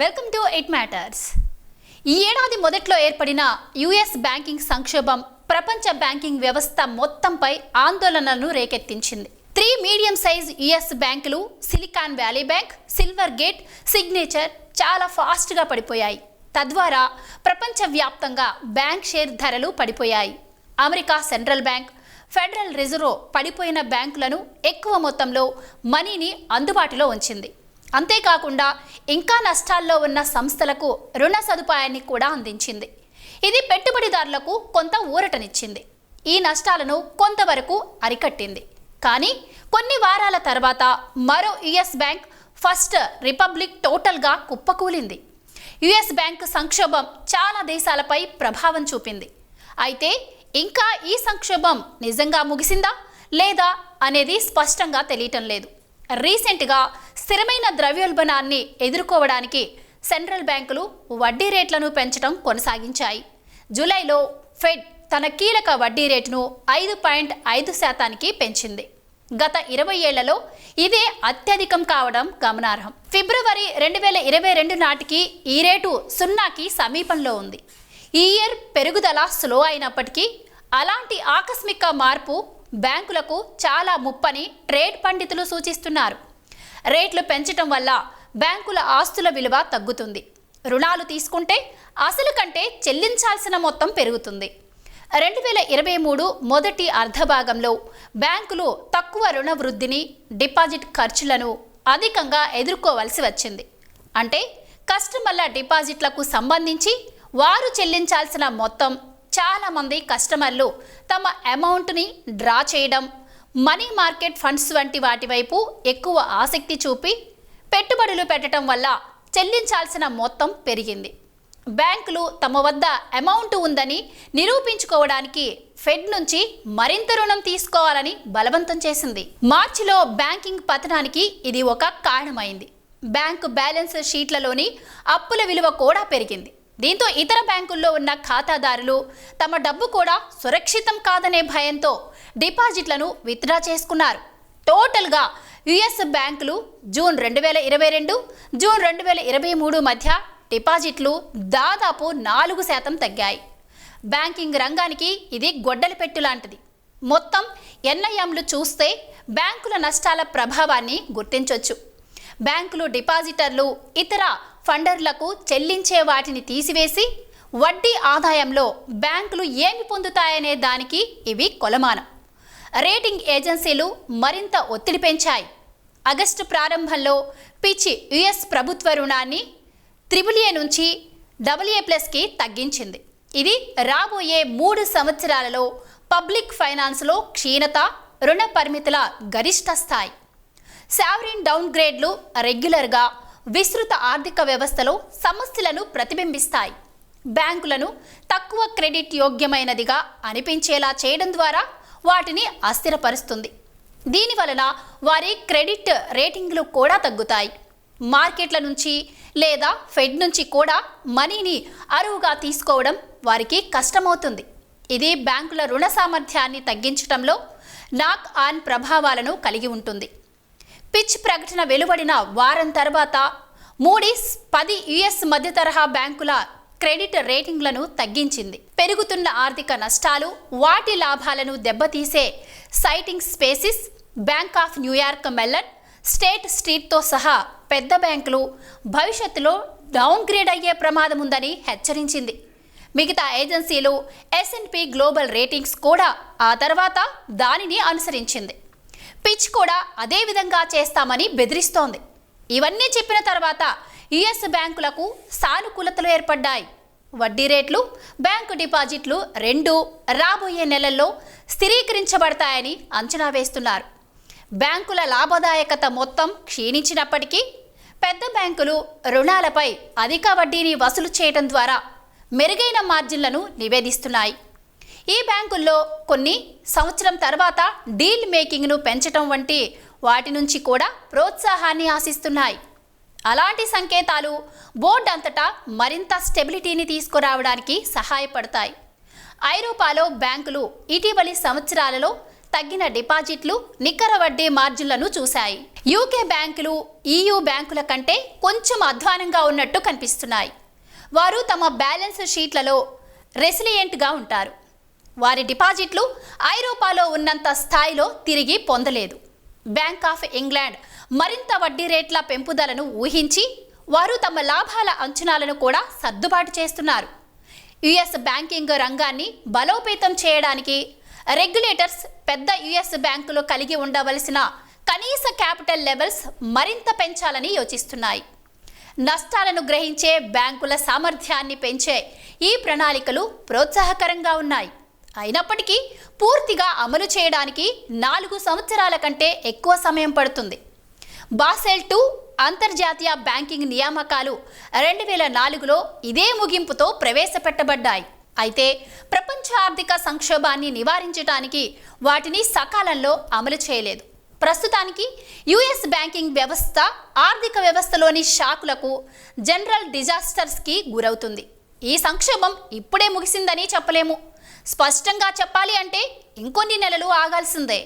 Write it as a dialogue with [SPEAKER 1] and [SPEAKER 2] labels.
[SPEAKER 1] Welcome to it matters. ఈ ఏడాది మొదట్లో ఏర్పడిన యుఎస్ బ్యాంకింగ్ సంక్షోభం ప్రపంచ బ్యాంకింగ్ వ్యవస్థ మొత్తంపై ఆందోళనలను రేకెత్తించింది. 3 మీడియం సైజ్ యుఎస్ బ్యాంకులు silicon valley bank, silver gate, signature చాలా ఫాస్ట్గా పడిపోయాయి. తద్వారా ప్రపంచవ్యాప్తంగా బ్యాంక్ షేర్ ధరలు పడిపోయాయి. America central bank, federal reserve పడిపోయిన బ్యాంకులను ఎక్కువ మొత్తంలో మనీని అందుబాటులో ఉంచింది. అంతేకాకుండా ఇంకా నష్టాల్లో ఉన్న సంస్థలకు రుణ సదుపాయాన్ని కూడా అందించింది. ఇది పెట్టుబడిదారులకు కొంత ఊరటనిచ్చింది. ఈ నష్టాలను కొంతవరకు అరికట్టింది. కానీ కొన్ని వారాల తర్వాత మరో యుఎస్ బ్యాంక్ ఫస్ట్ రిపబ్లిక్ టోటల్గా కుప్పకూలింది. యుఎస్ బ్యాంక్ సంక్షోభం చాలా దేశాలపై ప్రభావం చూపింది. అయితే ఇంకా ఈ సంక్షోభం నిజంగా ముగిసిందా లేదా అనేది స్పష్టంగా తెలియటం లేదు. రీసెంట్గా స్థిరమైన ద్రవ్యోల్బణాన్ని ఎదుర్కోవడానికి సెంట్రల్ బ్యాంకులు వడ్డీ రేట్లను పెంచడం కొనసాగించాయి. జూలైలో ఫెడ్ తన కీలక వడ్డీ రేటును 5.5% పెంచింది. గత 20 ఏళ్లలో ఇదే అత్యధికం కావడం గమనార్హం. ఫిబ్రవరి 2022 నాటికి ఈ రేటు 0కి సమీపంలో ఉంది. ఈ ఇయర్ పెరుగుదల స్లో అయినప్పటికీ అలాంటి ఆకస్మిక మార్పు బ్యాంకులకు చాలా ముప్పని ట్రేడ్ పండితులు సూచిస్తున్నారు. రేట్లు పెంచడం వల్ల బ్యాంకుల ఆస్తుల విలువ తగ్గుతుంది. రుణాలు తీసుకుంటే అసలు కంటే చెల్లించాల్సిన మొత్తం పెరుగుతుంది. 2023 మొదటి అర్ధభాగంలో బ్యాంకులు తక్కువ రుణ వృద్ధిని, డిపాజిట్ ఖర్చులను అధికంగా ఎదుర్కోవలసి వచ్చింది. అంటే కస్టమర్ల డిపాజిట్లకు సంబంధించి వారు చెల్లించాల్సిన మొత్తం చాలామంది కస్టమర్లు తమ అమౌంట్ని డ్రా చేయడం, మనీ మార్కెట్ ఫండ్స్ వంటి వాటి వైపు ఎక్కువ ఆసక్తి చూపి పెట్టుబడులు పెట్టడం వల్ల చెల్లించాల్సిన మొత్తం పెరిగింది. బ్యాంకులు తమ వద్ద అమౌంట్ ఉందని నిరూపించుకోవడానికి ఫెడ్ నుంచి మరింత రుణం తీసుకోవాలని బలవంతం చేసింది. మార్చిలో బ్యాంకింగ్ పతనానికి ఇది ఒక కారణమైంది. బ్యాంకు బ్యాలెన్స్ షీట్లలోని అప్పుల విలువ కూడా పెరిగింది. దీంతో ఇతర బ్యాంకుల్లో ఉన్న ఖాతాదారులు తమ డబ్బు కూడా సురక్షితం కాదనే భయంతో డిపాజిట్లను విత్డ్రా చేసుకున్నారు. టోటల్గా యుఎస్ బ్యాంకులు జూన్ 2022, జూన్ 2023 మధ్య డిపాజిట్లు దాదాపు 4% తగ్గాయి. బ్యాంకింగ్ రంగానికి ఇది గొడ్డలి పెట్టు లాంటిది. మొత్తం ఎన్ఐఎంలు చూస్తే బ్యాంకుల నష్టాల ప్రభావాన్ని గుర్తించవచ్చు. బ్యాంకులు డిపాజిటర్లు ఇతర ఫండర్లకు చెల్లించే వాటిని తీసివేసి వడ్డీ ఆదాయంలో బ్యాంకులు ఏమి పొందుతాయనే దానికి ఇవి కొలమానం. రేటింగ్ ఏజెన్సీలు మరింత ఒత్తిడి పెంచాయి. ఆగస్టు ప్రారంభంలో పిచ్ యుఎస్ ప్రభుత్వ రుణాన్ని AAA నుంచి AA+కి తగ్గించింది. ఇది రాబోయే 3 సంవత్సరాలలో పబ్లిక్ ఫైనాన్స్లో క్షీణత, రుణ పరిమితుల గరిష్ట స్థాయి. సావరిన్ డౌన్ గ్రేడ్లు రెగ్యులర్గా విస్తృత ఆర్థిక వ్యవస్థలో సమస్యలను ప్రతిబింబిస్తాయి. బ్యాంకులను తక్కువ క్రెడిట్ యోగ్యమైనదిగా అనిపించేలా చేయడం ద్వారా వాటిని అస్థిరపరుస్తుంది. దీనివలన వారి క్రెడిట్ రేటింగ్లు కూడా తగ్గుతాయి. మార్కెట్ల నుంచి లేదా ఫెడ్ నుంచి కూడా మనీని అరువుగా తీసుకోవడం వారికి కష్టమవుతుంది. ఇది బ్యాంకుల రుణ సామర్థ్యాన్ని తగ్గించడంలో నాక్ ఆన్ ప్రభావాలను కలిగి ఉంటుంది. పిచ్ ప్రకటన వెలువడిన వారం తర్వాత మూడీస్ 10 యుఎస్ మధ్య తరహా బ్యాంకుల క్రెడిట్ రేటింగ్లను తగ్గించింది. పెరుగుతున్న ఆర్థిక నష్టాలు, వాటి లాభాలను దెబ్బతీసే citing spaces, bank of New York Mellon, state స్ట్రీట్తో సహా పెద్ద బ్యాంకులు భవిష్యత్తులో డౌన్ గ్రేడ్ అయ్యే ప్రమాదం ఉందని హెచ్చరించింది. మిగతా ఏజెన్సీలు S&P గ్లోబల్ రేటింగ్స్ కూడా ఆ తర్వాత దానిని అనుసరించింది. పిచ్ కూడా అదే విధంగా చేస్తామని బెదిరిస్తోంది. ఇవన్నీ చెప్పిన తర్వాత యుఎస్ బ్యాంకులకు సానుకూలతలు ఏర్పడ్డాయి. వడ్డీ రేట్లు, బ్యాంకు డిపాజిట్లు రెండూ రాబోయే నెలల్లో స్థిరీకరించబడతాయని అంచనా వేస్తున్నారు. బ్యాంకుల లాభదాయకత మొత్తం క్షీణించినప్పటికీ పెద్ద బ్యాంకులు రుణాలపై అధిక వడ్డీని వసూలు చేయడం ద్వారా మెరుగైన మార్జిన్లను నివేదిస్తున్నాయి. ఈ బ్యాంకుల్లో కొన్ని సంవత్సరం తర్వాత డీల్ మేకింగ్ను పెంచడం వంటి వాటి నుంచి కూడా ప్రోత్సాహాన్ని ఆశిస్తున్నాయి. అలాంటి సంకేతాలు బోర్డు అంతటా మరింత స్టెబిలిటీని తీసుకురావడానికి సహాయపడతాయి. ఐరోపాలో బ్యాంకులు ఇటీవలి సంవత్సరాలలో తగ్గిన డిపాజిట్లు, నికర వడ్డీ మార్జిన్లను చూశాయి. యూకే బ్యాంకులు EU బ్యాంకుల కంటే కొంచెం అధ్వానంగా ఉన్నట్టు కనిపిస్తున్నాయి. వారు తమ బ్యాలెన్స్ షీట్లలో రెసిలియంట్గా ఉంటారు. వారి డిపాజిట్లు ఐరోపాలో ఉన్నంత స్థాయిలో తిరిగి పొందలేదు. బ్యాంక్ ఆఫ్ ఇంగ్లాండ్ మరింత వడ్డీ రేట్ల పెంపుదలను ఊహించి వారు తమ లాభాల అంచనాలను కూడా సర్దుబాటు చేస్తున్నారు. యుఎస్ బ్యాంకింగ్ రంగాన్ని బలోపేతం చేయడానికి రెగ్యులేటర్స్ పెద్ద యుఎస్ బ్యాంకులు కలిగి ఉండవలసిన కనీస క్యాపిటల్ లెవెల్స్ మరింత పెంచాలని యోచిస్తున్నాయి. నష్టాలను గ్రహించే బ్యాంకుల సామర్థ్యాన్ని పెంచే ఈ ప్రణాళికలు ప్రోత్సాహకరంగా ఉన్నాయి. అయినప్పటికీ పూర్తిగా అమలు చేయడానికి 4 సంవత్సరాల కంటే ఎక్కువ సమయం పడుతుంది. బాసెల్ II అంతర్జాతీయ బ్యాంకింగ్ నియామకాలు 2004లో ఇదే ముగింపుతో ప్రవేశపెట్టబడ్డాయి. అయితే ప్రపంచ ఆర్థిక సంక్షోభాన్ని నివారించడానికి వాటిని సకాలంలో అమలు చేయలేదు. ప్రస్తుతానికి యుఎస్ బ్యాంకింగ్ వ్యవస్థ ఆర్థిక వ్యవస్థలోని షాకులకు, జనరల్ డిజాస్టర్స్కి గురవుతుంది. ఈ సంక్షోభం ఇప్పుడే ముగిసిందని చెప్పలేము. స్పష్టంగా చెప్పాలి అంటే ఇంకొన్ని నెలలు ఆగాల్సిందే.